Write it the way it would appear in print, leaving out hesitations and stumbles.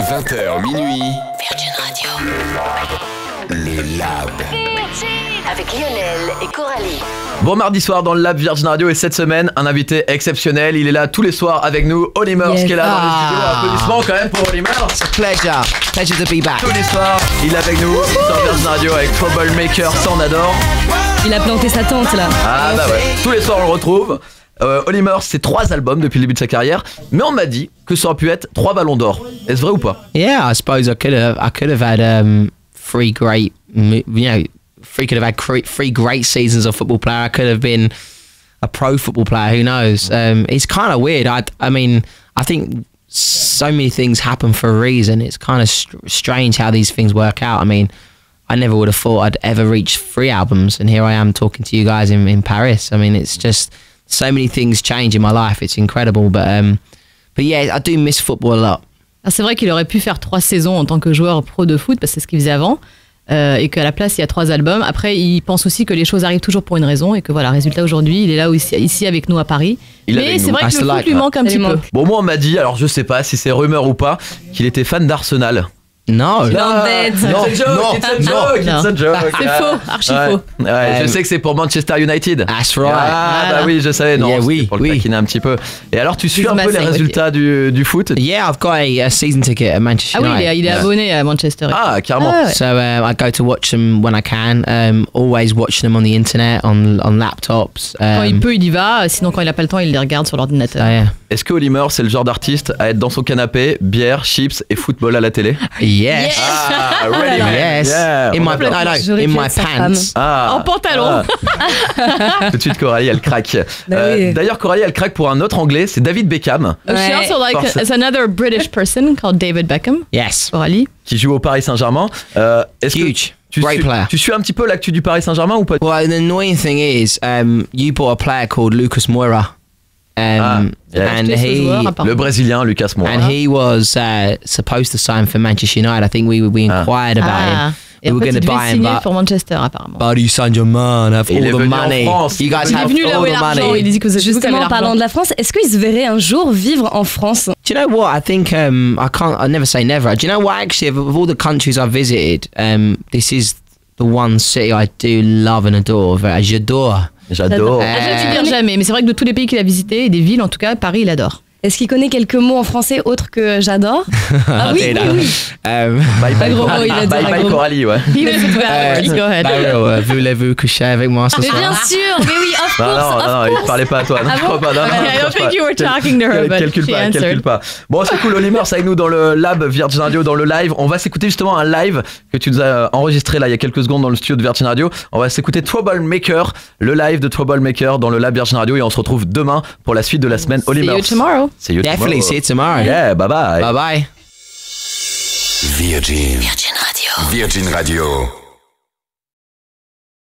20h minuit. Virgin Radio. Le Lab. Avec Lionel et Coralie. Bon mardi soir dans le Lab Virgin Radio et cette semaine, un invité exceptionnel. Il est là tous les soirs avec nous, Oli Murs qui est là dans le studio. Applaudissements quand même pour Oli Murs. Pleasure to be back. Tous les soirs, il est avec nous sur Virgin Radio avec Troublemaker, ça on adore. Il a planté sa tente là. Ah bah ouais, tous les soirs on le retrouve. Oli Murs, c'est 3 albums depuis le début de sa carrière, mais on m'a dit que ça aurait pu être 3 ballons d'or. Est-ce vrai ou pas? Yeah, I suppose I could have had three great seasons of football player. I could have been a pro football player. Who knows? It's kind of weird. I mean, I think so many things happen for a reason. It's kind of strange how these things work out. I mean, I never would have thought I'd ever reach 3 albums, and here I am talking to you guys in Paris. I mean, it's just so many things change in my life. It's incredible, but yeah, I do miss football a lot. Alors c'est vrai qu'il aurait pu faire 3 saisons en tant que joueur pro de foot, parce que c'est ce qu'il faisait avant, et qu'à la place il y a 3 albums. Après, il pense aussi que les choses arrivent toujours pour une raison, et que voilà, résultat aujourd'hui, il est là ici avec nous à Paris. Mais c'est vrai que le foot lui manque un petit peu. Bon, moi on m'a dit, alors je sais pas si c'est rumeur ou pas, qu'il était fan d'Arsenal. No. C'est faux, archi faux. Ouais, je sais que c'est pour Manchester United. That's right. Ah bah oui, je savais. Non, Yeah, oui, pour le taquiner un petit peu. Et alors, tu suis un peu les Massing, résultats du foot? Yeah, I've got a season ticket at Manchester Ah oui, United. il est abonné à Manchester. Ah, carrément. Ah, ouais. So I go to watch them when I can. Always watching them on the internet, on laptops. Quand il peut, il y va. Sinon, quand il a pas le temps, il les regarde sur l'ordinateur. So, yeah. Est-ce que Oli Murs, c'est le genre d'artiste à être dans son canapé, bière, chips et football à la télé? Yes. Ah, ready man. Yes. Yeah, In on my adore. J'aurais in pu my être sa pants. Ah. En pantalon. Tout de suite, Coralie, elle craque. oui. D'ailleurs, Coralie, elle craque pour un autre anglais, c'est David Beckham, She also like as another British person called David Beckham. Yes. Coralie. qui joue au Paris Saint-Germain. Est-ce Huge. que Great player. tu suis un petit peu l'actu du Paris Saint-Germain ou pas? Well, the annoying thing is, you bought a player called Lucas Moura. Yeah. And Le Brésilien Lucas Moura. And he was supposed to sign for Manchester United. I think we inquired about him. Et We were going to buy him, pour Manchester apparemment. Paris Saint-Germain have Il est all the venu money. en France. You guys Il est have venu là all où est the l'argent. money. Il dit que c'est Justement, en parlant de la France, est-ce qu'il se verrait un jour vivre en France? Do you know what? I think I never say never. Do you know what? Actually, of all the countries I've visited, this is the one city I do love and adore. J'adore. J'adore. Je ne dire jamais, mais c'est vrai que de tous les pays qu'il a visités, et des villes en tout cas, Paris il adore. Est-ce qu'il connaît quelques mots en français autres que j'adore? Ah oui, oui. Bye bye, gros mot, il a dit, bye, pas bye gros mot. Coralie, ouais. Go ahead. Voulez-vous coucher avec moi ce Mais soir? bien sûr, mais oui, of Non, course, non, il parlait pas à toi. Non, Ah je crois bon? pas. Non, non, I don't think you were talking to her, but calcule she pas, answered. calcule pas. Bon, c'est cool, Oli Murs avec nous dans le Lab Virgin Radio, dans le live. On va s'écouter justement un live que tu nous as enregistré là il y a quelques secondes dans le studio de Virgin Radio. On va s'écouter Troublemaker, le live de Troublemaker dans le Lab Virgin Radio et on se retrouve demain pour la suite de la semaine. Oli See you Murs. tomorrow. See you Definitely see you tomorrow. Yeah, bye bye. Bye bye. Virgin Virgin Radio. Radio.